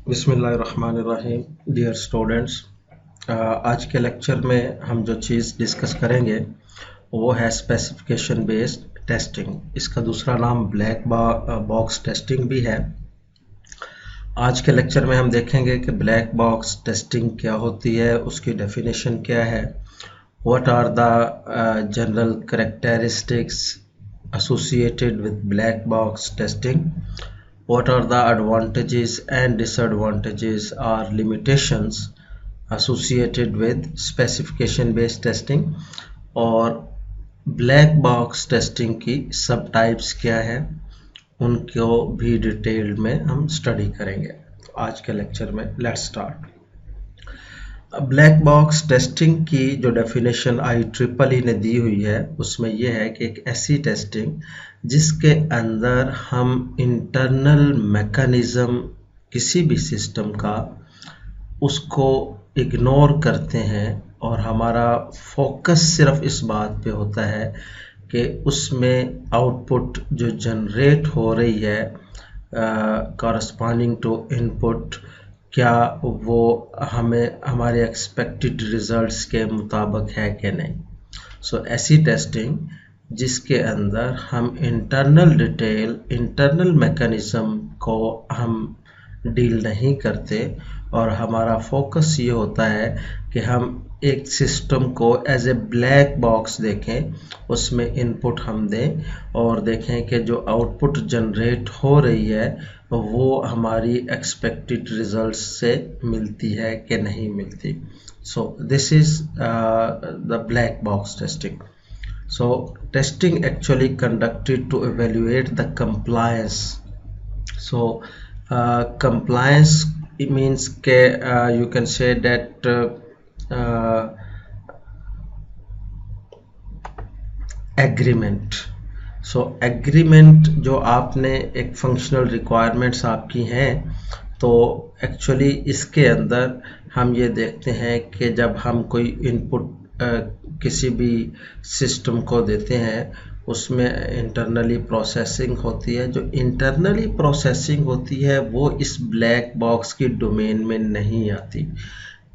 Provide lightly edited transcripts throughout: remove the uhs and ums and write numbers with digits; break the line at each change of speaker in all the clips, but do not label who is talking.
बिस्मिल्लाहिर्रहमानिर्रहीम। Dear students, आज के लेक्चर में हम जो चीज़ डिस्कस करेंगे वो है स्पेसिफिकेशन बेस्ड टेस्टिंग। इसका दूसरा नाम ब्लैक बॉक्स टेस्टिंग भी है। आज के लेक्चर में हम देखेंगे कि ब्लैक बॉक्स टेस्टिंग क्या होती है, उसकी डेफिनेशन क्या है, what are the general characteristics associated with black box testing, what are the advantages and disadvantages or limitations associated with specification based testing, और ब्लैक बॉक्स टेस्टिंग की सब टाइप्स क्या है उनको भी डिटेल में हम स्टडी करेंगे। आज के लेक्चर में let's start. Black box testing की जो डेफिनेशन IEEE ने दी हुई है उसमें यह है कि एक ऐसी टेस्टिंग जिसके अंदर हम इंटरनल मैकेनिज्म किसी भी सिस्टम का उसको इग्नोर करते हैं और हमारा फोकस सिर्फ इस बात पे होता है कि उसमें आउटपुट जो जनरेट हो रही है कॉरस्पॉन्डिंग टू इनपुट, क्या वो हमें हमारे एक्सपेक्टेड रिजल्ट्स के मुताबिक है कि नहीं। सो ऐसी टेस्टिंग जिसके अंदर हम इंटरनल डिटेल, इंटरनल मैकेनिज्म को हम डील नहीं करते और हमारा फोकस ये होता है कि हम एक सिस्टम को एज ए ब्लैक बॉक्स देखें, उसमें इनपुट हम दें और देखें कि जो आउटपुट जनरेट हो रही है वो हमारी एक्सपेक्टेड रिजल्ट्स से मिलती है कि नहीं मिलती। So this is the black box testing. So testing actually conducted to evaluate the compliance. So compliance, it means you can say that agreement. So agreement जो आपने एक functional requirements आपकी हैं, तो एक्चुअली इसके अंदर हम ये देखते हैं कि जब हम कोई इनपुट किसी भी सिस्टम को देते हैं उसमें इंटरनली प्रोसेसिंग होती है। जो इंटरनली प्रोसेसिंग होती है वो इस ब्लैक बॉक्स की डोमेन में नहीं आती।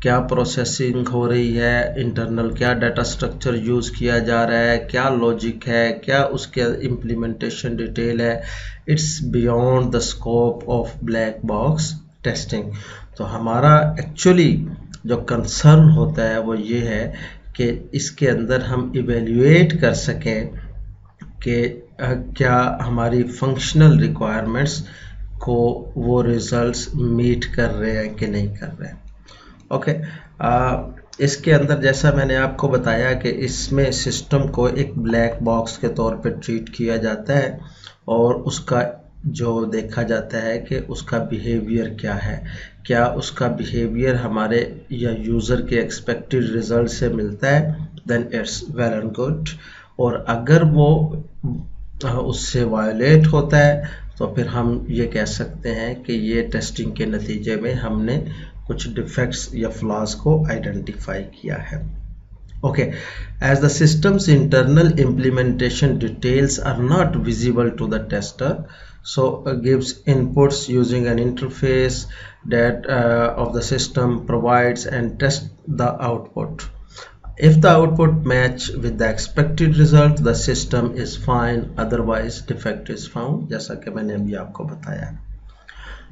क्या प्रोसेसिंग हो रही है इंटरनल, क्या डाटा स्ट्रक्चर यूज़ किया जा रहा है, क्या लॉजिक है, क्या उसके इम्प्लीमेंटेशन डिटेल है, it's beyond the scope of black box testing. तो हमारा एक्चुअली जो कंसर्न होता है वो ये है कि इसके अंदर हम इवेल्युएट कर सकें कि क्या हमारी फंक्शनल रिक्वायरमेंट्स को वो रिजल्ट्स मीट कर रहे हैं कि नहीं कर रहे हैं। ओके, इसके अंदर जैसा मैंने आपको बताया कि इसमें सिस्टम को एक ब्लैक बॉक्स के तौर पे ट्रीट किया जाता है और उसका जो देखा जाता है कि उसका बिहेवियर क्या है, क्या उसका बिहेवियर हमारे या यूज़र के एक्सपेक्टेड रिजल्ट से मिलता है, then it's well and good. और अगर वो उससे वायलेट होता है तो फिर हम ये कह सकते हैं कि ये टेस्टिंग के नतीजे में हमने कुछ डिफेक्ट्स या फ्लॉज को आइडेंटिफाई किया है। Okay, as the system's internal implementation details are not visible to the tester, so gives inputs using an interface that of the system provides and test the output. If the output match with the expected result, the system is fine, otherwise defect is found, जैसा कि मैंने अभी आपको बताया है।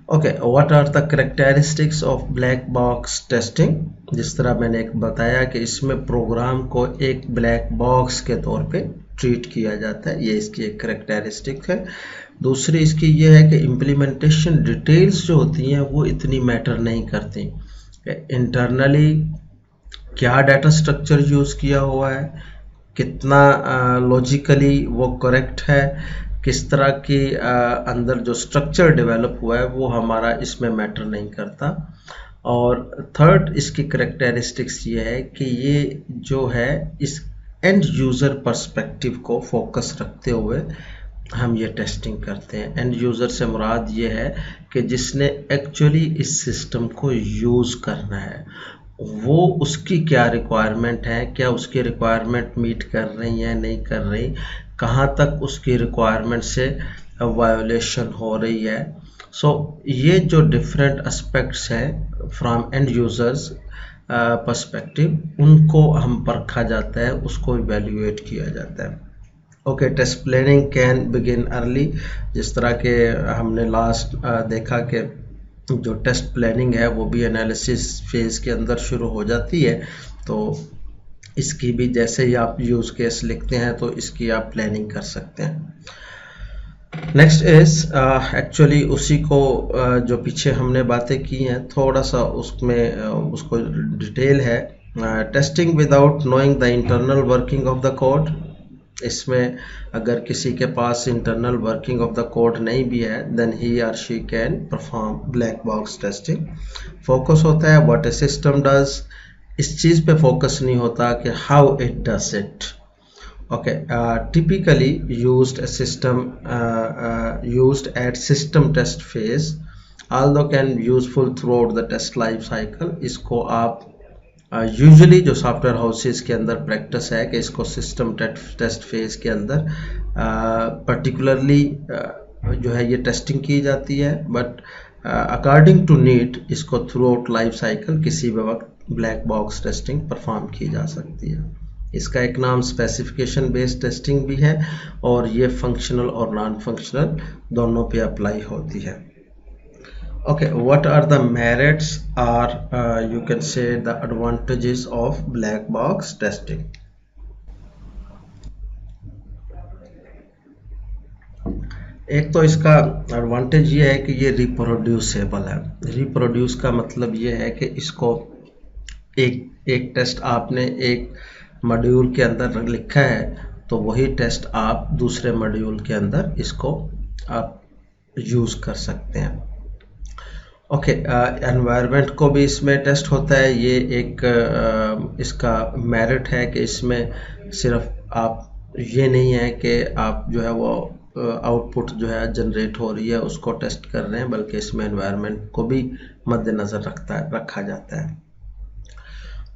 Okay, what are the characteristics of black box testing. जिस तरह मैंने एक बताया कि इसमें प्रोग्राम को एक ब्लैक बॉक्स के तौर पे ट्रीट किया जाता है, ये इसकी एक कैरेक्टरिस्टिक है। दूसरी इसकी ये है कि इम्प्लीमेंटेशन डिटेल्स जो होती हैं वो इतनी मैटर नहीं करती। इंटरनली क्या डाटा स्ट्रक्चर यूज़ किया हुआ है, कितना लॉजिकली वो करेक्ट है, किस तरह की अंदर जो स्ट्रक्चर डेवलप हुआ है वो हमारा इसमें मैटर नहीं करता। और थर्ड इसकी कैरेक्टरिस्टिक्स ये है कि ये जो है इस एंड यूज़र पर्सपेक्टिव को फोकस रखते हुए हम ये टेस्टिंग करते हैं। एंड यूज़र से मुराद ये है कि जिसने एक्चुअली इस सिस्टम को यूज़ करना है, वो उसकी क्या रिक्वायरमेंट है, क्या उसकी रिक्वायरमेंट मीट कर रही है नहीं कर रही, कहाँ तक उसकी रिक्वायरमेंट से वायोलेशन हो रही है, सो ये जो डिफरेंट एस्पेक्ट्स हैं फ्रॉम एंड यूजर्स पर्सपेक्टिव, उनको हम परखा जाता है, उसको इवेल्युएट किया जाता है। Okay, test planning can begin early. जिस तरह के हमने लास्ट देखा कि जो टेस्ट प्लानिंग है वो भी एनालिसिस फेज के अंदर शुरू हो जाती है, तो इसकी भी जैसे ही आप यूज केस लिखते हैं तो इसकी आप प्लानिंग कर सकते हैं। नेक्स्ट इज एक्चुअली उसी को जो पीछे हमने बातें की हैं थोड़ा सा उसमें उसको डिटेल है। Testing without knowing the internal working of the code. इसमें अगर किसी के पास internal working of the code नहीं भी है, देन ही और she can perform black box testing. Focus होता है व्हाट ए सिस्टम डज, इस चीज़ पे फोकस नहीं होता कि how it does it. Okay, typically used system used at system test phase, although can useful throughout the test life cycle. इसको आप usually जो सॉफ्टवेयर हाउसेस के अंदर प्रैक्टिस है कि इसको सिस्टम टेस्ट फेज के अंदर पर्टिकुलरली जो है ये टेस्टिंग की जाती है, बट अकॉर्डिंग टू नीड इसको थ्रू आउट लाइफ साइकिल किसी भी वक्त ब्लैक बॉक्स टेस्टिंग परफॉर्म की जा सकती है। इसका एक नाम स्पेसिफिकेशन बेस्ड टेस्टिंग भी है और ये फंक्शनल और नॉन फंक्शनल दोनों पे अप्लाई होती है। Okay, what are the merits or you can say the advantages of black box testing? एक तो इसका एडवांटेज ये है कि ये रिप्रोड्यूसेबल है। रिप्रोड्यूस का मतलब ये है कि इसको एक टेस्ट आपने एक मॉड्यूल के अंदर लिखा है तो वही टेस्ट आप दूसरे मॉड्यूल के अंदर इसको आप यूज कर सकते हैं। ओके, एनवायरनमेंट को भी इसमें टेस्ट होता है। ये एक इसका मेरिट है कि इसमें सिर्फ आप ये नहीं है कि आप जो है वो आउटपुट जो है जनरेट हो रही है उसको टेस्ट कर रहे हैं, बल्कि इसमें एनवायरनमेंट को भी मद्देनज़र रखा जाता है।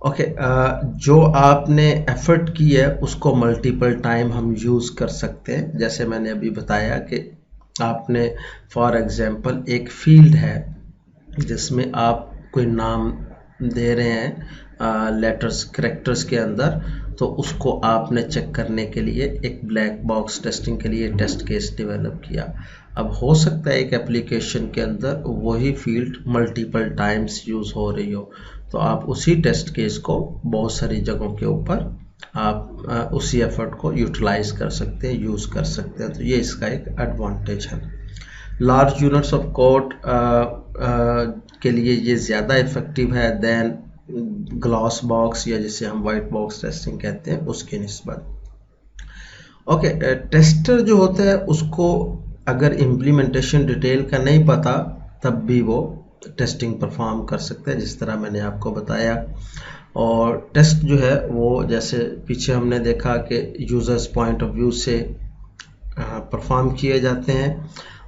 ओके, जो आपने एफर्ट की है उसको मल्टीपल टाइम हम यूज़ कर सकते हैं। जैसे मैंने अभी बताया कि आपने फॉर एग्जांपल एक फील्ड है जिसमें आप कोई नाम दे रहे हैं लेटर्स कैरेक्टर्स के अंदर, तो उसको आपने चेक करने के लिए एक ब्लैक बॉक्स टेस्टिंग के लिए टेस्ट केस डेवलप किया। अब हो सकता है एक एप्लीकेशन के अंदर वही फील्ड मल्टीपल टाइम्स यूज़ हो रही हो, तो आप उसी टेस्ट केस को बहुत सारी जगहों के ऊपर आप उसी एफर्ट को यूटिलाइज कर सकते हैं, यूज़ कर सकते हैं। तो ये इसका एक एडवांटेज है। लार्ज यूनिट्स ऑफ कोड के लिए ये ज़्यादा इफ़ेक्टिव है दैन ग्लॉस बॉक्स या जिसे हम वाइट बॉक्स टेस्टिंग कहते हैं उसके निस्बत। ओके, टेस्टर जो होता है उसको अगर इम्प्लीमेंटेशन डिटेल का नहीं पता तब भी वो टेस्टिंग परफॉर्म कर सकता है, जिस तरह मैंने आपको बताया। और टेस्ट जो है वो जैसे पीछे हमने देखा कि यूज़र्स पॉइंट ऑफ व्यू से परफॉर्म किए जाते हैं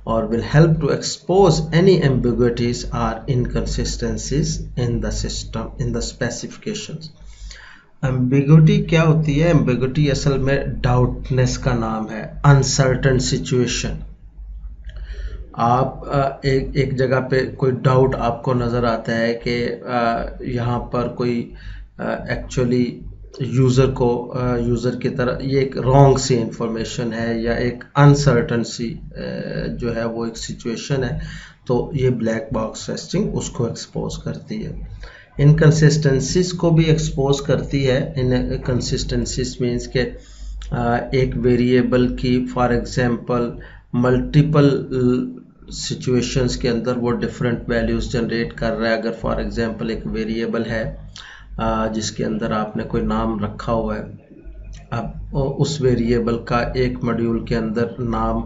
और will help to expose any ambiguities or inconsistencies in the system, in the specifications. Ambiguity क्या होती है? Ambiguity असल में डाउटनेस का नाम है, अनसर्टन सिचुएशन। आप एक जगह पे कोई डाउट आपको नज़र आता है कि यहाँ पर कोई एक्चुअली यूज़र की तरह ये एक रॉन्ग सी इंफॉर्मेशन है या एक अनसर्टन सी जो है वो एक सिचुएशन है, तो ये ब्लैक बॉक्स टेस्टिंग उसको एक्सपोज करती है। इनकन्सिस्टेंसीज को भी एक्सपोज करती है। इनकन्सिस्टेंसीज मीन्स के एक वेरिएबल की फॉर एग्जांपल मल्टीपल सिचुएशंस के अंदर वो डिफरेंट वैल्यूज़ जनरेट कर रहा है। अगर फॉर एग्जांपल एक वेरिएबल है जिसके अंदर आपने कोई नाम रखा हुआ है, अब उस वेरिएबल का एक मॉड्यूल के अंदर नाम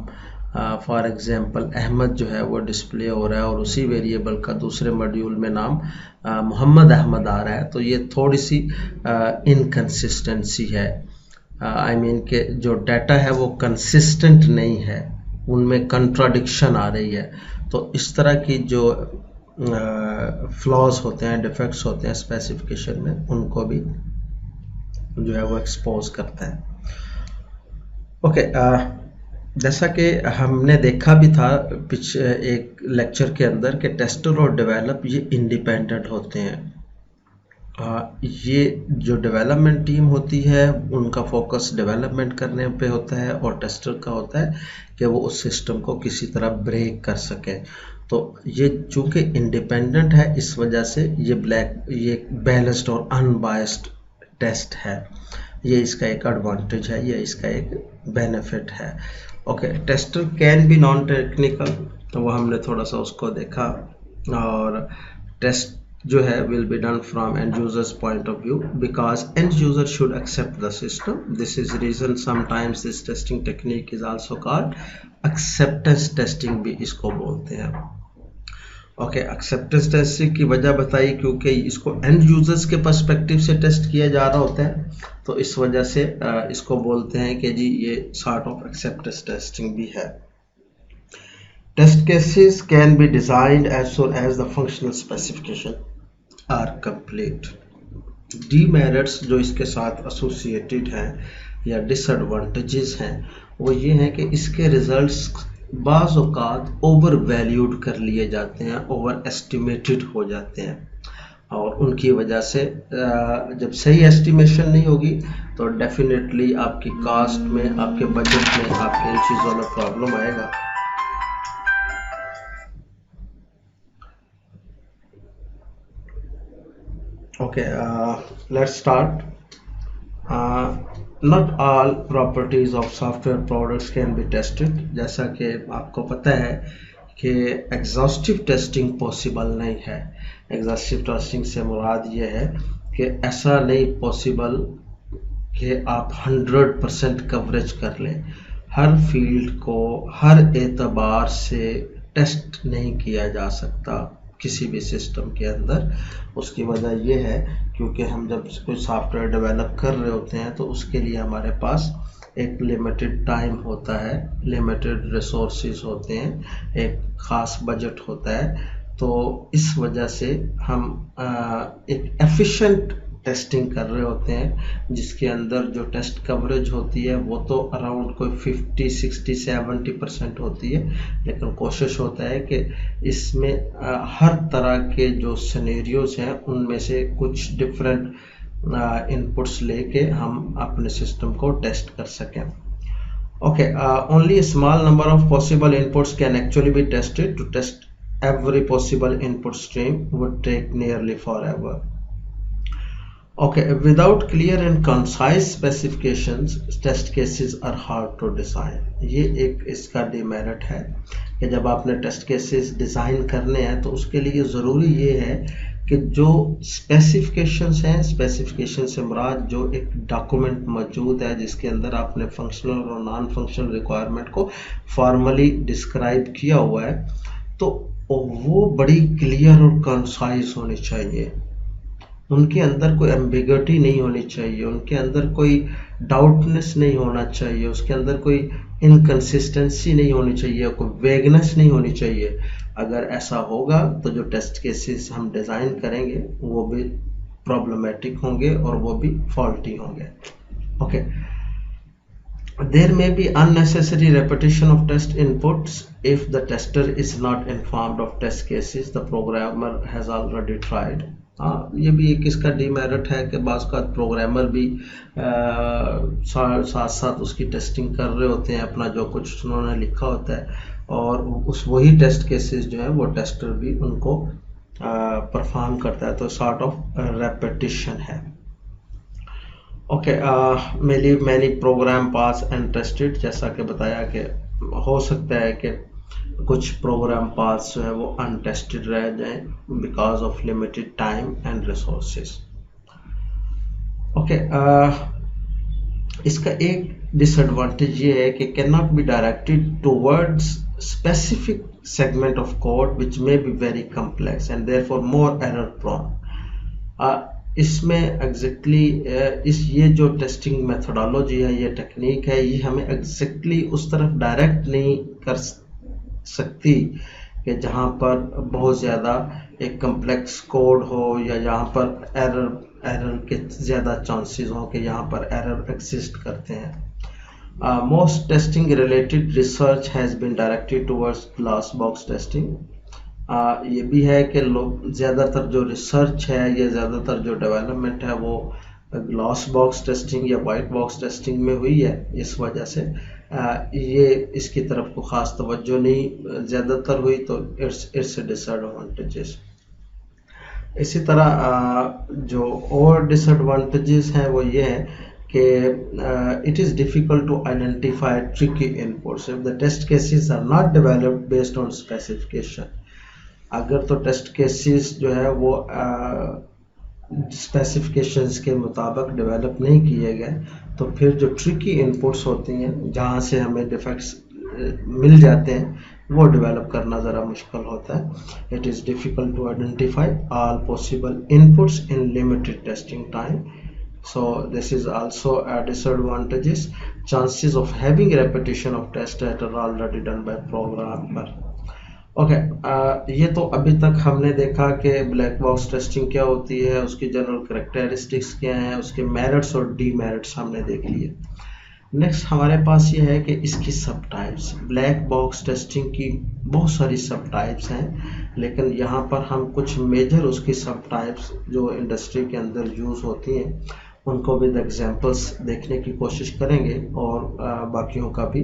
फॉर एग्जांपल अहमद जो है वो डिस्प्ले हो रहा है और उसी वेरिएबल का दूसरे मॉड्यूल में नाम मोहम्मद अहमद आ रहा है, तो ये थोड़ी सी इनकन्सिस्टेंसी है। आई मीन के जो डाटा है वो कंसिस्टेंट नहीं है, उनमें कंट्राडिक्शन आ रही है। तो इस तरह की जो फ्लॉज होते हैं, डिफेक्ट्स होते हैं स्पेसिफिकेशन में, उनको भी जो है वो एक्सपोज करता है। ओके, जैसा कि हमने देखा भी था एक लेक्चर के अंदर कि टेस्टर और डेवलप ये इंडिपेंडेंट होते हैं। ये जो डेवलपमेंट टीम होती है उनका फोकस डेवलपमेंट करने पे होता है और टेस्टर का होता है कि वो उस सिस्टम को किसी तरह ब्रेक कर सके। तो ये चूंकि इंडिपेंडेंट है इस वजह से ये बैलेंस्ड और अनबायस्ड टेस्ट है। ये इसका एक एडवांटेज है, ये इसका एक बेनिफिट है। Okay, tester can be non technical, तो वो हमने थोड़ा सा उसको देखा। और टेस्ट जो है will be done from end users point of view because end user should accept the system. This is reason sometimes this testing technique is also called acceptance testing भी इसको बोलते हैं। ओके, एक्सेप्टेंस टेस्टिंग की वजह बताई क्योंकि इसको and users के पर्सपेक्टिव से टेस्ट किया जा रहा होता है, तो इस वजह से इसको बोलते हैं कि जी ये सॉर्ट ऑफ एक्सेप्टेंस टेस्टिंग भी है। Test cases can be designed as soon as the functional specification are complete. Demerits जो इसके साथ associated हैं या disadvantages हैं वो ये हैं कि इसके results बाज़ औक़ात ओवर वैल्यूड कर लिए जाते हैं, ओवर एस्टिमेटेड हो जाते हैं, और उनकी वजह से जब सही एस्टिमेशन नहीं होगी तो डेफिनेटली आपकी कास्ट में, आपके बजट में, आपके इन चीज़ों में प्रॉब्लम आएगा। Okay, let's start. Not all properties of software products can be tested. जैसा कि आपको पता है कि एग्जॉस्टिव टेस्टिंग पॉसिबल नहीं है। एग्जॉस्टिव टेस्टिंग से मुराद ये है कि ऐसा नहीं पॉसिबल कि आप 100% कवरेज कर लें। हर फील्ड को हर एतबार से टेस्ट नहीं किया जा सकता किसी भी सिस्टम के अंदर। उसकी वजह यह है क्योंकि हम जब कोई सॉफ्टवेयर डेवलप कर रहे होते हैं तो उसके लिए हमारे पास एक लिमिटेड टाइम होता है, लिमिटेड रिसोर्सेज होते हैं, एक ख़ास बजट होता है। तो इस वजह से हम एक एफिशिएंट टेस्टिंग कर रहे होते हैं जिसके अंदर जो टेस्ट कवरेज होती है वो तो अराउंड कोई 50, 60, 70% होती है, लेकिन कोशिश होता है कि इसमें हर तरह के जो सिनेरियोज हैं उनमें से कुछ डिफरेंट इनपुट्स लेके हम अपने सिस्टम को टेस्ट कर सकें। Okay, only a small number of possible inputs can actually be tested. To test every possible input stream would take nearly forever. Okay, without clear and concise specifications, test cases are hard to design. ये एक इसका demerit है कि जब आपने test cases design करने हैं तो उसके लिए ज़रूरी ये है कि जो स्पेसिफिकेशंस हैं, स्पेसिफिकेशन से मुराद जो एक डॉक्यूमेंट मौजूद है जिसके अंदर आपने फंक्शनल और नॉन फंक्शनल रिक्वायरमेंट को फॉर्मली डिस्क्राइब किया हुआ है, तो वो बड़ी क्लियर और कंसाइज होनी चाहिए। उनके अंदर कोई एम्बिग्युइटी नहीं होनी चाहिए, उनके अंदर कोई डाउटनेस नहीं होना चाहिए, उसके अंदर कोई इनकन्सिस्टेंसी नहीं होनी चाहिए, कोई वेगनेस नहीं होनी चाहिए। अगर ऐसा होगा तो जो टेस्ट केसेस हम डिज़ाइन करेंगे वो भी प्रॉब्लमेटिक होंगे और वो भी फॉल्टी होंगे। Okay, there may be unnecessary repetition of test inputs if the tester is not informed of test cases the programmer has already tried. ये भी एक इसका डिमेरिट है कि बाज़ का प्रोग्रामर भी साथ साथ उसकी टेस्टिंग कर रहे होते हैं, अपना जो कुछ उन्होंने लिखा होता है, और उस वही टेस्ट केसेस जो है वो टेस्टर भी उनको परफॉर्म करता है, तो सॉर्ट ऑफ रेपिटिशन है। Okay, many program pass and tested, जैसा कि बताया कि हो सकता है कि कुछ प्रोग्राम पास जो है वो अनटेस्टेड रह जाएं because of limited time and resources. Okay, इसका एक डिसएडवांटेज ये है कि can not be directed towards specific segment of code which may be very complex and therefore more error prone. इसमें एग्जैक्टली ये जो टेस्टिंग मेथोडोलॉजी है, ये टेक्निक है, ये हमें एग्जैक्टली उस तरफ डायरेक्ट नहीं कर सकती कि जहाँ पर बहुत ज़्यादा एक कम्प्लेक्स कोड हो या जहाँ पर एरर के ज़्यादा चांसेस हो कि यहाँ पर एरर एग्जिस्ट करते हैं। Most testing related research has been directed towards glass box testing. ये भी है कि लोग ज़्यादातर जो रिसर्च है या ज़्यादातर जो डेवलपमेंट है वो ग्लास बॉक्स टेस्टिंग या वाइट बॉक्स टेस्टिंग में हुई है। इस वजह से ये इसकी तरफ को ख़ास तवज्जो नहीं ज़्यादातर हुई, तो इट्स डिसएडवांटेजेस। इसी तरह जो और डिसएडवांटेजेस हैं वो ये है कि it is difficult to identify tricky inputs if the test cases are not developed based on specification. अगर तो टेस्ट केसेस जो है वो स्पेसिफिकेशंस के मुताबिक डेवलप नहीं किए गए, तो फिर जो ट्रिकी इनपुट्स होती हैं जहाँ से हमें डिफेक्ट्स मिल जाते हैं वो डेवलप करना ज़रा मुश्किल होता है। It is difficult to identify all possible inputs in limited testing time. So this is also a disadvantages. Chances of having repetition of tests that are already done by programmer. Okay, ये तो अभी तक हमने देखा कि black box testing क्या होती है, उसकी जनरल कैरेक्टरिस्टिक्स क्या हैं, उसके मेरिट्स और डीमेरिट्स हमने देख लिए। नेक्स्ट हमारे पास ये है कि इसकी सब टाइप्स, ब्लैक बॉक्स टेस्टिंग की बहुत सारी सब टाइप्स हैं, लेकिन यहाँ पर हम कुछ मेजर उसकी सब टाइप्स जो इंडस्ट्री के अंदर यूज़ होती हैं उनको विद एग्जांपल्स देखने की कोशिश करेंगे और बाकियों का भी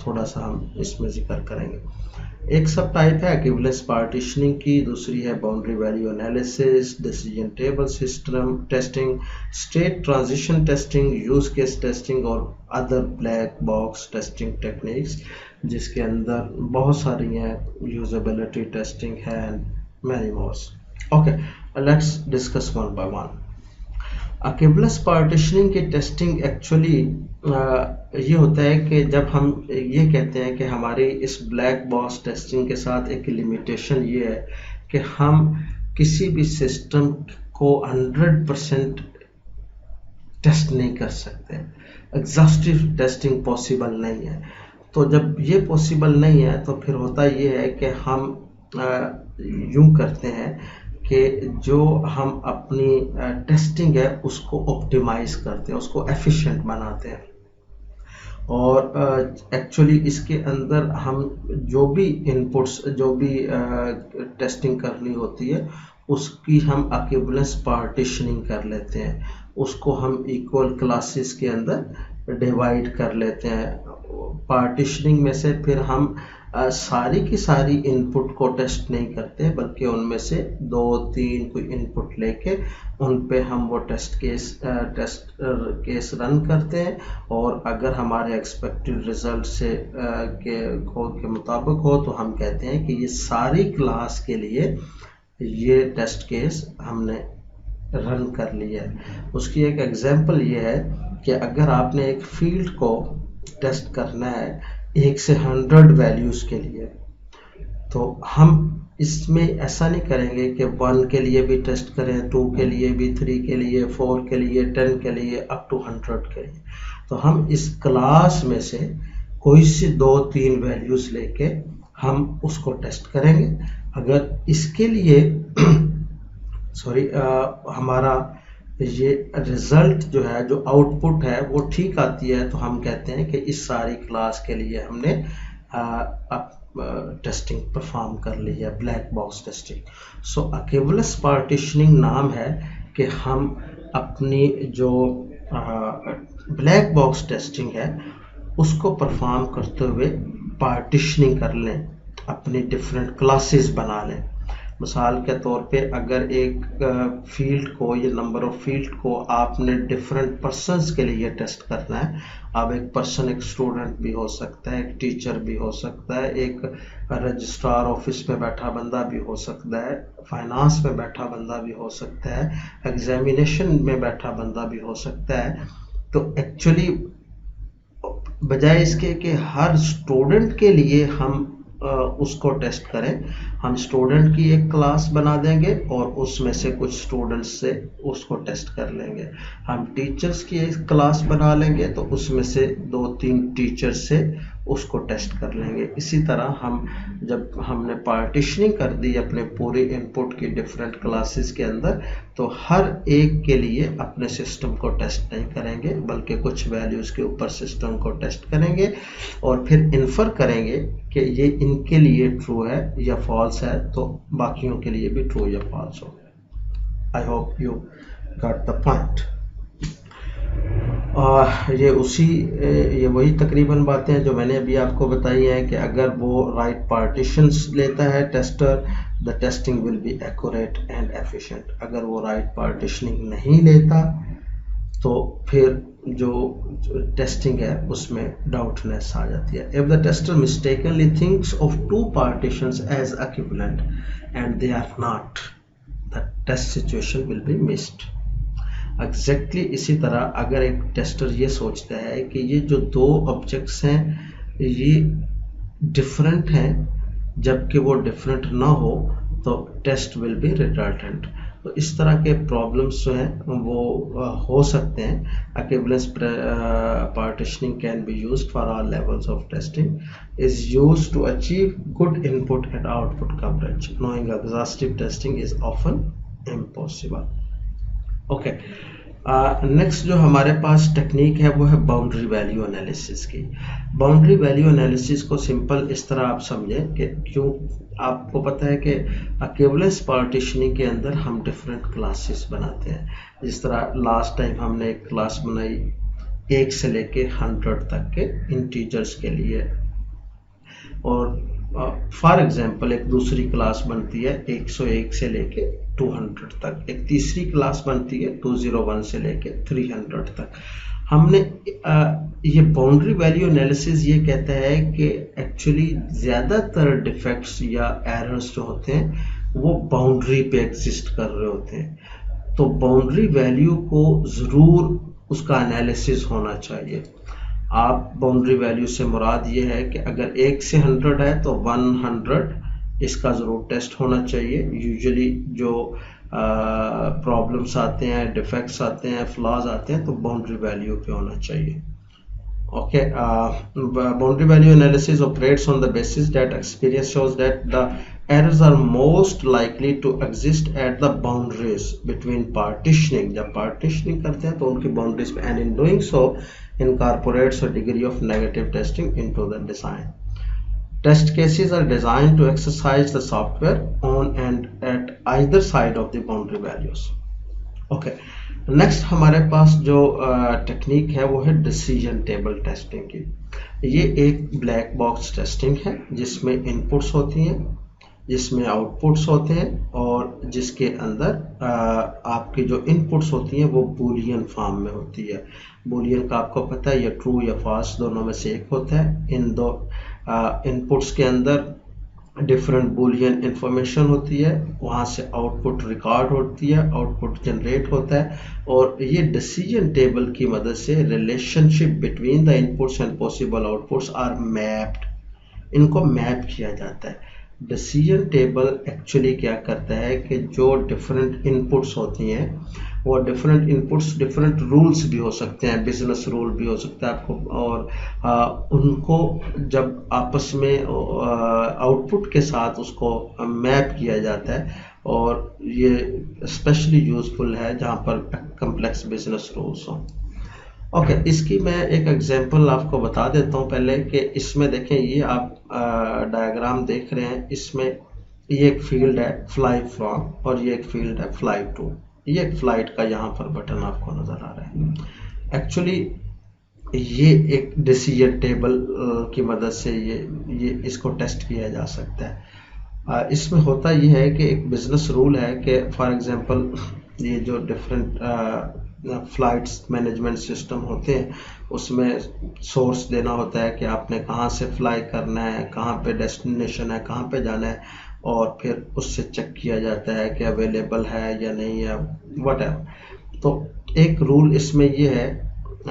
थोड़ा सा हम इसमें जिक्र करेंगे। एक सब टाइप है इक्विवेलेंस पार्टीशनिंग की, दूसरी है boundary value analysis, decision table system testing, state transition testing, use case testing और other black box testing techniques, जिसके अंदर बहुत सारी हैं, यूजेबिलिटी टेस्टिंग है and many mores. Okay, let's discuss one by one. Equivalence partitioning की testing actually ये होता है कि जब हम ये कहते हैं कि हमारी इस ब्लैक बॉक्स टेस्टिंग के साथ एक लिमिटेशन ये है कि हम किसी भी सिस्टम को 100% टेस्ट नहीं कर सकते, एग्जॉस्टिव टेस्टिंग पॉसिबल नहीं है। तो जब ये पॉसिबल नहीं है तो फिर होता ये है कि हम यूं करते हैं कि जो हम अपनी टेस्टिंग है उसको ऑप्टिमाइज करते हैं, उसको एफिशिएंट बनाते हैं। और एक्चुअली इसके अंदर हम जो भी इनपुट्स, जो भी टेस्टिंग करनी होती है उसकी हम इक्विवेलेंस पार्टीशनिंग कर लेते हैं, उसको हम इक्वल क्लासेस के अंदर डिवाइड कर लेते हैं। पार्टीशनिंग में से फिर हम सारी की सारी इनपुट को टेस्ट नहीं करते, बल्कि उनमें से 2-3 कोई इनपुट लेके उन पे हम वो टेस्ट केस रन करते हैं, और अगर हमारे एक्सपेक्टेड रिजल्ट से के मुताबिक हो तो हम कहते हैं कि ये सारी क्लास के लिए ये टेस्ट केस हमने रन कर लिया है। उसकी एक एग्जांपल ये है कि अगर आपने एक फील्ड को टेस्ट करना है 1 से 100 वैल्यूज़ के लिए, तो हम इसमें ऐसा नहीं करेंगे कि 1 के लिए भी टेस्ट करें, 2 के लिए भी, 3 के लिए, 4 के लिए, 10 के लिए, अप टू 100 के लिए। तो हम इस क्लास में से कोई सी 2-3 वैल्यूज़ लेके हम उसको टेस्ट करेंगे। अगर इसके लिए हमारा ये रिजल्ट जो है, जो आउटपुट है वो ठीक आती है, तो हम कहते हैं कि इस सारी क्लास के लिए हमने टेस्टिंग परफॉर्म कर ली है, ब्लैक बॉक्स टेस्टिंग। सो इक्विवेलेंस पार्टीशनिंग नाम है कि हम अपनी जो ब्लैक बॉक्स टेस्टिंग है उसको परफॉर्म करते हुए पार्टीशनिंग कर लें, अपनी डिफरेंट क्लासेस बना लें। मिसाल के तौर पे अगर एक फील्ड को, ये नंबर ऑफ फील्ड को आपने डिफरेंट पर्सन्स के लिए टेस्ट करना है, अब एक पर्सन एक स्टूडेंट भी हो सकता है, एक टीचर भी हो सकता है, एक रजिस्ट्रार ऑफिस में बैठा बंदा भी हो सकता है, फाइनेंस में बैठा बंदा भी हो सकता है, एग्जामिनेशन में बैठा बंदा भी हो सकता है। तो एक्चुअली बजाय इसके कि हर स्टूडेंट के लिए हम उसको टेस्ट करें, हम स्टूडेंट की एक क्लास बना देंगे और उसमें से कुछ स्टूडेंट्स से उसको टेस्ट कर लेंगे। हम टीचर्स की एक क्लास बना लेंगे तो उसमें से 2-3 टीचर्स से उसको टेस्ट कर लेंगे। इसी तरह हम जब हमने पार्टीशनिंग कर दी अपने पूरे इनपुट की डिफरेंट क्लासेस के अंदर, तो हर एक के लिए अपने सिस्टम को टेस्ट नहीं करेंगे, बल्कि कुछ वैल्यूज़ के ऊपर सिस्टम को टेस्ट करेंगे और फिर इन्फर करेंगे कि ये इनके लिए ट्रू है या फॉल्स है, तो बाकियों के लिए भी ट्रू या फॉल्स हो। I hope you got the point. ये वही तकरीबन बातें हैं जो मैंने अभी आपको बताई हैं कि अगर वो राइट पार्टीशंस लेता है tester, the testing will be accurate and efficient. अगर वो राइट पार्टीशनिंग नहीं लेता तो फिर जो टेस्टिंग है उसमें डाउटनेस आ जाती है। If the tester mistakenly thinks of two partitions as equivalent and they are not, the test situation will be missed. Exactly इसी तरह अगर एक टेस्टर ये सोचता है कि ये जो दो ऑब्जेक्ट्स हैं ये डिफरेंट हैं, जबकि वो डिफरेंट ना हो, तो टेस्ट विल बी रिडंडेंट। तो इस तरह के प्रॉब्लम्स जो हैं वो हो सकते हैं। Equivalence partitioning can be used for all levels of testing, is used to achieve good input and output coverage. Knowing exhaustive testing is often impossible. Okay, next जो हमारे पास टेक्निक है वो है बाउंड्री वैल्यू एनालिसिस की। Boundary value analysis को simple इस तरह आप समझें कि क्यों आपको पता है कि इक्विवेलेंस पार्टीशनिंग के अंदर हम डिफरेंट क्लासेस बनाते हैं। जिस तरह लास्ट टाइम हमने एक क्लास बनाई 1 से लेके 100 तक के इंटीजर्स के लिए, और फॉर एग्जांपल एक दूसरी क्लास बनती है 101 से लेके 200 तक, एक तीसरी क्लास बनती है 201 से लेके 300 तक। हमने ये बाउंड्री वैल्यू एनालिसिस ये कहता है कि एक्चुअली ज़्यादातर डिफेक्ट्स या एरर्स जो होते हैं वो बाउंड्री पे एग्जिस्ट कर रहे होते हैं। तो बाउंड्री वैल्यू को ज़रूर उसका एनालिसिस होना चाहिए। आप बाउंड्री वैल्यू से मुराद ये है कि अगर 1 से 100 है तो 100 इसका ज़रूर टेस्ट होना चाहिए। यूजुअली जो प्रॉब्लम्स आते हैं, डिफेक्ट्स आते हैं, फ्लॉज आते हैं, तो बाउंड्री वैल्यू पे होना चाहिए। Okay, boundary value analysis operates on the basis that experience shows that the errors are most likely to exist at the boundaries between partitioning। जब partitioning करते हैं तो उनकी boundaries पे, and in doing so incorporates a degree of negative testing into the design। Test cases are designed to exercise the software on and at either side of the boundary values। Okay, next हमारे पास जो technique है वो है decision table testing की। ये एक black box testing है जिसमें इनपुट्स होती हैं, जिसमें आउटपुट्स होते हैं, और जिसके अंदर आपकी जो इनपुट्स होती हैं वो बूलियन फॉर्म में होती है। बूलियन का आपको पता है ये ट्रू या फॉल्स दोनों में से एक होता है। इन दो इनपुट्स के अंदर डिफरेंट बूलियन इंफॉर्मेशन होती है, वहाँ से आउटपुट रिकॉर्ड होती है, आउटपुट जनरेट होता है, और ये डिसीजन टेबल की मदद से relationship between the inputs and possible outputs are mapped, इनको मैप किया जाता है। डिसीजन टेबल एक्चुअली क्या करता है कि जो डिफरेंट इनपुट्स होती हैं वो डिफरेंट इनपुट्स डिफरेंट रूल्स भी हो सकते हैं, बिजनेस रूल भी हो सकता है आपको, और उनको जब आपस में आउटपुट के साथ उसको मैप किया जाता है, और ये स्पेशली यूजफुल है जहाँ पर कम्प्लेक्स बिजनेस रूल्स हों। ओके, इसकी मैं एक एग्जांपल आपको बता देता हूँ पहले कि इसमें देखें, ये आप डायग्राम देख रहे हैं, इसमें ये एक फील्ड है फ्लाई फ्रॉम और ये एक फील्ड है फ्लाई टू। ये एक फ्लाइट का यहाँ पर बटन आपको नज़र आ रहा है। एक्चुअली ये एक डिसीजन टेबल की मदद से ये इसको टेस्ट किया जा सकता है। इसमें होता ये है कि एक बिजनेस रूल है कि फॉर एग्जांपल ये जो डिफरेंट फ्लाइट्स मैनेजमेंट सिस्टम होते हैं उसमें सोर्स देना होता है कि आपने कहाँ से फ्लाई करना है, कहाँ पे डेस्टिनेशन है, कहाँ पे जाना है, और फिर उससे चेक किया जाता है कि अवेलेबल है या नहीं है, व्हाटएवर। तो एक रूल इसमें ये है,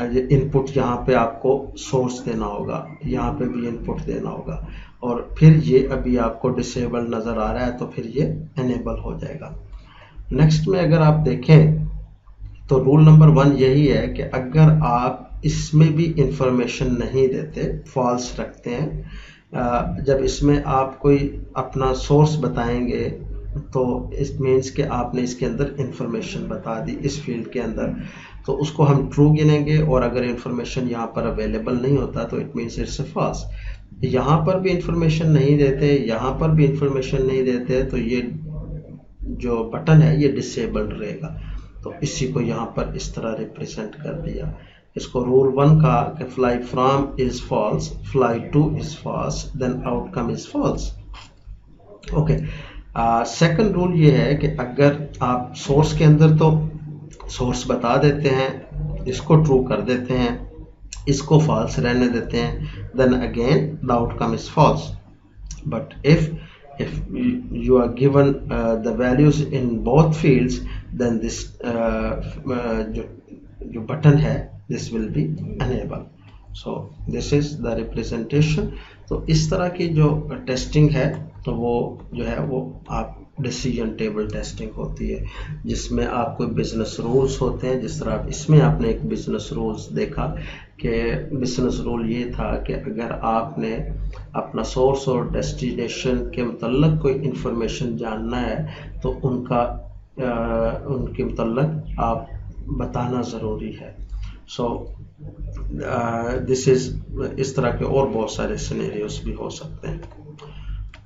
ये इनपुट यहाँ पे आपको सोर्स देना होगा, यहाँ पे भी इनपुट देना होगा, और फिर ये अभी आपको डिसेबल नज़र आ रहा है तो फिर ये एनेबल हो जाएगा। नेक्स्ट में अगर आप देखें तो रूल नंबर 1 यही है कि अगर आप इसमें भी इंफॉर्मेशन नहीं देते, फॉल्स रखते हैं। जब इसमें आप कोई अपना सोर्स बताएंगे तो इट मीन्स कि आपने इसके अंदर इंफॉर्मेशन बता दी इस फील्ड के अंदर, तो उसको हम ट्रू गिनेंगे। और अगर इंफॉर्मेशन यहाँ पर अवेलेबल नहीं होता तो it means it's a false. यहाँ पर भी इंफॉर्मेशन नहीं देते, यहाँ पर भी इंफॉर्मेशन नहीं देते, तो ये जो बटन है ये डिसेबल्ड रहेगा। तो इसी को यहाँ पर इस तरह रिप्रेजेंट कर दिया। इसको रूल 1 का कि fly from is false, fly to is false, then outcome is false. Okay, second rule ये है कि अगर आप सोर्स के अंदर तो सोर्स बता देते हैं, इसको ट्रू कर देते हैं, इसको फॉल्स रहने देते हैं, then again the outcome is false. But if you are given the values in both fields, then this जो बटन है this will be enable. So this is the representation. तो इस तरह की जो टेस्टिंग है तो वो जो है वो आप डिसीजन टेबल टेस्टिंग होती है, जिसमें आपको बिजनेस रूल्स होते हैं। जिस तरह आप इसमें आपने एक बिजनेस रूल्स देखा कि बिजनेस रूल ये था कि अगर आपने अपना सोर्स और डेस्टिनेशन के मतलब कोई इंफॉर्मेशन जानना है तो उनके मतलब आप बताना ज़रूरी है। सो दिस इज़ इस तरह के और बहुत सारे सिनेरियोस भी हो सकते हैं।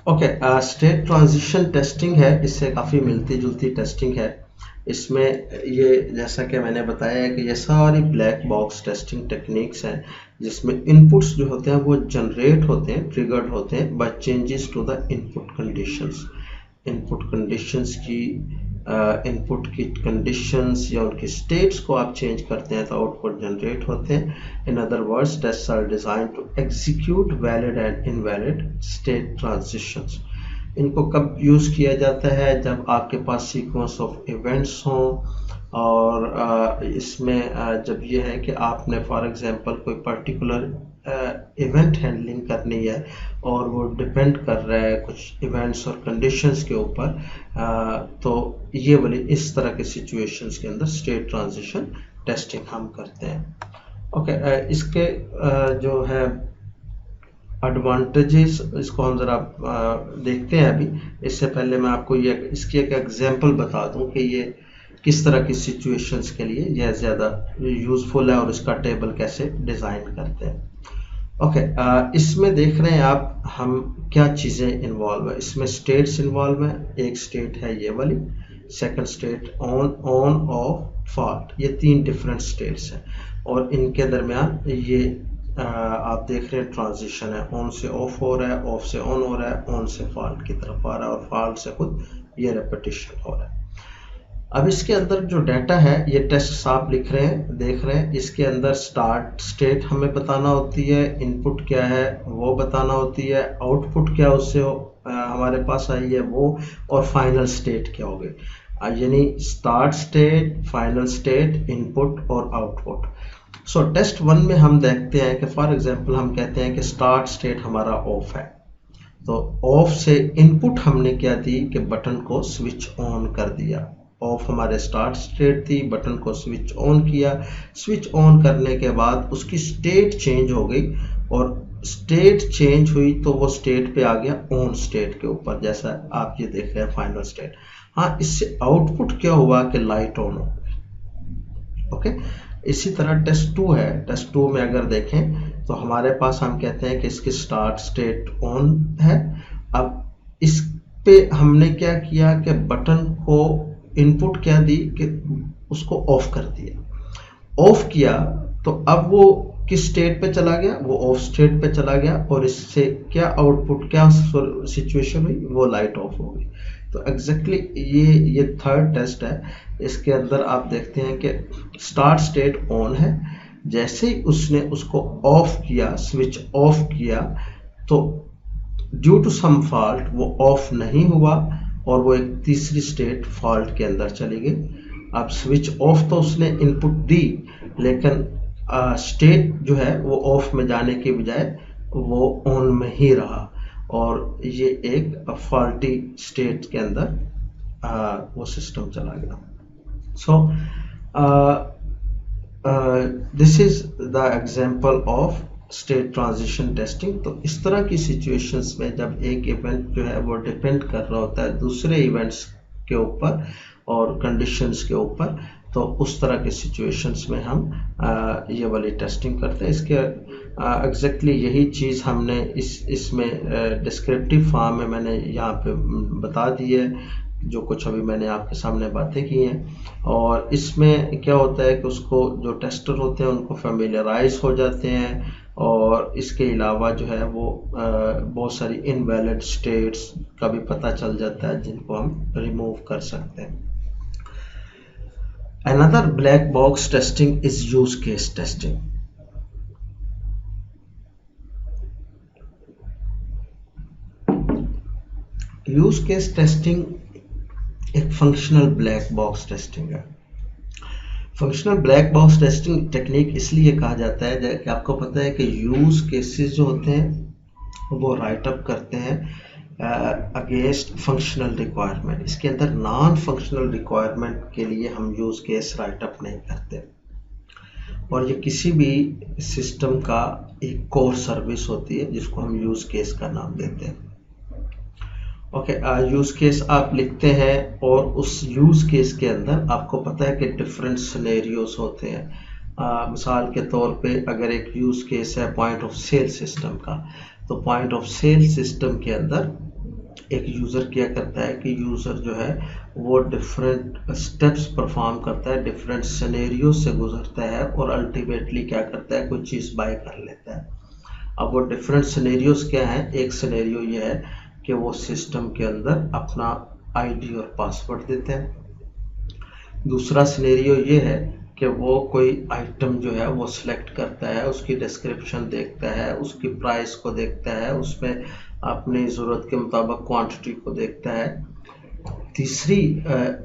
ओके, स्टेट ट्रांजिशन टेस्टिंग है, इससे काफ़ी मिलती जुलती टेस्टिंग है। इसमें ये जैसा कि मैंने बताया है कि ये सारी ब्लैक बॉक्स टेस्टिंग टेक्निक्स हैं, जिसमें इनपुट्स जो होते हैं वो जनरेट होते हैं, ट्रिगर्ड होते हैं by changes to the input conditions. Input conditions की इनपुट की कंडीशंस या उनकी स्टेट्स को आप चेंज करते हैं तो आउटपुट जनरेट होते हैं। In other words, tests are design to execute valid and invalid state transitions. इनको कब यूज़ किया जाता है? जब आपके पास सीक्वेंस ऑफ इवेंट्स हों, और इसमें जब ये है कि आपने फॉर एग्जांपल कोई पर्टिकुलर इवेंट हैंडलिंग करनी है और वो डिपेंड कर रहा है कुछ इवेंट्स और कंडीशंस के ऊपर, तो ये वाली इस तरह के सिचुएशंस के अंदर स्टेट ट्रांजिशन टेस्टिंग हम करते हैं। ओके, इसके जो है एडवांटेजेस, इसको हम ज़रा देखते हैं अभी। इससे पहले मैं आपको ये इसकी एक एग्जांपल बता दूं कि ये किस तरह की सिचुएशंस के लिए यह ज़्यादा यूज़फुल है और इसका टेबल कैसे डिज़ाइन करते हैं। ओके, इसमें देख रहे हैं आप हम क्या चीज़ें इन्वॉल्व है। इसमें स्टेट्स इन्वॉल्व है। एक स्टेट है ये वाली, second state on off fault, ये 3 डिफरेंट स्टेट्स हैं और इनके दरमियान ये आप देख रहे हैं ट्रांजिशन है। ऑन से ऑफ हो रहा है, ऑफ से ऑन हो रहा है, ऑन से फॉल्ट की तरफ आ रहा है और फॉल्ट से खुद ये रेपिटेशन हो रहा है। अब इसके अंदर जो डाटा है ये टेस्ट आप लिख रहे हैं, देख रहे हैं। इसके अंदर स्टार्ट स्टेट हमें बताना होती है, इनपुट क्या है वो बताना होती है, आउटपुट क्या उससे हमारे पास आई है वो, और फाइनल स्टेट क्या हो गई, यानी start state, final state, input और आउटपुट। सो टेस्ट 1 में हम देखते हैं कि फॉर एग्जांपल हम कहते हैं कि स्टार्ट स्टेट हमारा ऑफ है, तो ऑफ से इनपुट हमने क्या दी कि बटन को स्विच ऑन कर दिया। ऑफ हमारे स्टार्ट स्टेट थी, बटन को स्विच ऑन किया, स्विच ऑन करने के बाद उसकी स्टेट चेंज हो गई और स्टेट चेंज हुई तो वो स्टेट पे आ गया ऑन स्टेट के ऊपर, जैसा आप ये देख रहे हैं फाइनल स्टेट। हाँ, इससे आउटपुट क्या हुआ कि लाइट ऑन हो गई। ओके, इसी तरह टेस्ट 2 है। टेस्ट 2 में अगर देखें तो हमारे पास हम कहते हैं कि इसकी स्टार्ट स्टेट ऑन है। अब इस पे हमने क्या किया कि बटन को इनपुट क्या दी कि उसको ऑफ कर दिया। ऑफ किया तो अब वो किस स्टेट पे चला गया, वो ऑफ स्टेट पे चला गया और इससे क्या आउटपुट, क्या सिचुएशन हुई, वो लाइट ऑफ हो गई। तो एग्जैक्टली ये थर्ड टेस्ट है। इसके अंदर आप देखते हैं कि स्टार्ट स्टेट ऑन है, जैसे ही उसने उसको ऑफ किया, स्विच ऑफ किया, तो ड्यू टू सम फॉल्ट वो ऑफ नहीं हुआ और वो एक तीसरी स्टेट फॉल्ट के अंदर चली गई। अब स्विच ऑफ तो उसने इनपुट दी, लेकिन स्टेट जो है वो ऑफ में जाने के बजाय वो ऑन में ही रहा और ये एक फॉल्टी स्टेट के अंदर वो सिस्टम चला गया। So this is the example of state transition testing. तो इस तरह की सिचुएशंस में जब एक इवेंट जो है वो डिपेंड कर रहा होता है दूसरे इवेंट्स के ऊपर और कंडीशंस के ऊपर, तो उस तरह के सिचुएशंस में हम ये वाली टेस्टिंग करते हैं। इसके एग्जैक्टली यही चीज़ हमने इसमें डिस्क्रिप्टिव फॉर्म में मैंने यहाँ पे बता दी है, जो कुछ अभी मैंने आपके सामने बातें की हैं। और इसमें क्या होता है कि उसको जो टेस्टर होते हैं उनको फेमिलियराइज हो जाते हैं, और इसके अलावा जो है वो बहुत सारी इनवैलिड स्टेट्स का भी पता चल जाता है जिनको हम रिमूव कर सकते हैं। Another black box testing is use case testing. Use case testing एक फंक्शनल ब्लैक बॉक्स टेस्टिंग है। Functional black box testing technique इसलिए कहा जाता है कि आपको पता है कि यूज केसेस जो होते हैं वो राइट अप करते हैं अगेंस्ट फंक्शनल रिक्वायरमेंट। इसके अंदर नॉन फंक्शनल रिक्वायरमेंट के लिए हम यूज केस राइट अप नहीं करते, और ये किसी भी सिस्टम का एक कोर सर्विस होती है जिसको हम यूज केस का नाम देते हैं। ओके, यूज केस आप लिखते हैं और उस यूज केस के अंदर आपको पता है कि डिफरेंट सिनेरियोस होते हैं। मिसाल के तौर पे अगर एक यूज केस है पॉइंट ऑफ सेल सिस्टम का, तो पॉइंट ऑफ सेल सिस्टम के अंदर एक यूज़र क्या करता है कि यूज़र जो है वो डिफरेंट स्टेप्स परफॉर्म करता है, डिफरेंट सिनेरियो से गुजरता है और अल्टीमेटली क्या करता है, कोई चीज़ बाय कर लेता है। अब वो डिफरेंट सिनेरियोस क्या हैं? एक सिनेरियो ये है कि वो सिस्टम के अंदर अपना आईडी और पासवर्ड देते हैं। दूसरा सिनेरियो ये है कि वो कोई आइटम जो है वो सिलेक्ट करता है, उसकी डिस्क्रिप्शन देखता है, उसकी प्राइस को देखता है, उसमें अपनी ज़रूरत के मुताबिक क्वांटिटी को देखता है। तीसरी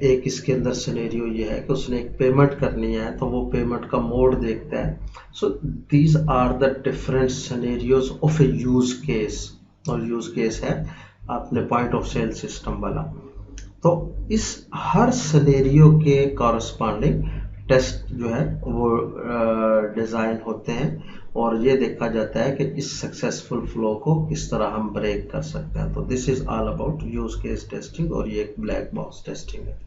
एक इसके अंदर सिनेरियो ये है कि उसने एक पेमेंट करनी है तो वो पेमेंट का मोड देखता है। So these are the different scenarios of a use case, और यूज केस है अपने पॉइंट ऑफ सेल सिस्टम वाला। तो इस हर सिनेरियो के कॉरस्पॉन्डिंग टेस्ट जो है वो डिज़ाइन होते हैं, और ये देखा जाता है कि इस सक्सेसफुल फ्लो को किस तरह हम ब्रेक कर सकते हैं। तो this is all about use case testing, और ये एक ब्लैक बॉक्स टेस्टिंग है।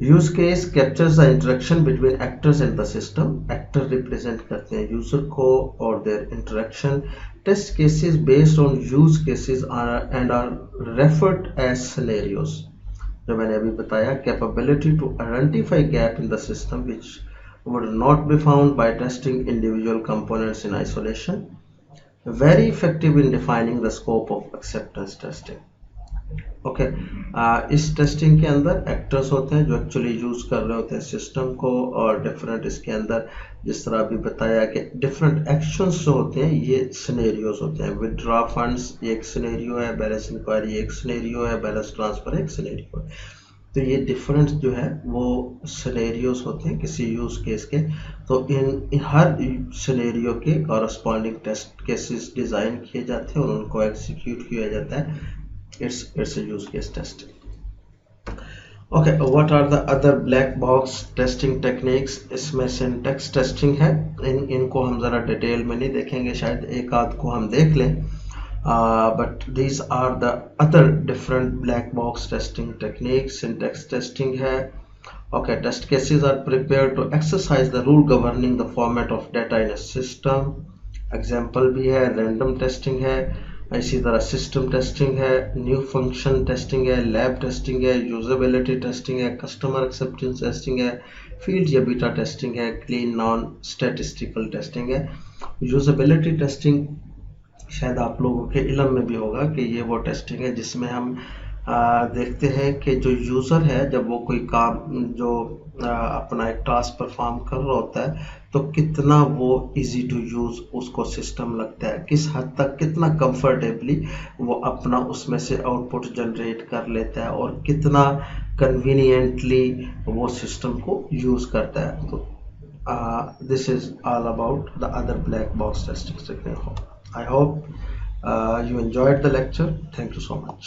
Use case captures the interaction between actors in the system. Actor represent करते हैं यूजर को और their interaction. Test cases based on use cases and are referred as scenarios. जो मैंने अभी बताया, capability to identify gap in the system which would not be found by testing individual components in isolation. Very effective in defining the scope of acceptance testing. Okay, इस testing के अंदर actors होते हैं जो एक्चुअली यूज कर रहे होते हैं सिस्टम को, और डिफरेंट इसके अंदर जिस तरह अभी बताया कि डिफरेंट एक्शंस जो होते हैं ये सिनेरियोज होते हैं। विथड्रॉ फंड्स एक सिनेरियो है, बैलेंस इंक्वायरी एक सिनेरियो है, बैलेंस ट्रांसफर एक सिनेरियो है। तो ये डिफरेंट जो है वो सिनेरियोस होते हैं किसी यूज केस के। तो इन हर सिनेरियो के कॉरस्पॉन्डिंग टेस्ट केसेस डिज़ाइन किए जाते हैं और उनको एग्जीक्यूट किया जाता है। It's a use case testing. Okay, what are the other black box testing techniques? इसमें सिंटैक्स टेस्टिंग है। इनको हम ज़रा डिटेल में नहीं देखेंगे, शायद एक आध को हम देख लें। But these are the other different black box testing techniques. Syntax testing है। Okay, test cases are prepared to exercise the rule governing the format of data in a system. Example भी है, random testing है, इसी तरह system testing है, new function testing है, lab testing है, usability testing है, customer acceptance testing है, field या beta testing है, clean non-statistical testing है। usability testing शायद आप लोगों के इल्म में भी होगा कि ये वो टेस्टिंग है जिसमें हम देखते हैं कि जो यूज़र है जब वो कोई काम जो अपना एक टास्क परफॉर्म कर रहा होता है तो कितना वो इजी टू यूज़ उसको सिस्टम लगता है, किस हद तक कितना कंफर्टेबली वो अपना उसमें से आउटपुट जनरेट कर लेता है और कितना कन्वीनियंटली वो सिस्टम को यूज़ करता है। तो this is all about the other black box testing technique. I hope you enjoyed the lecture. Thank you so much.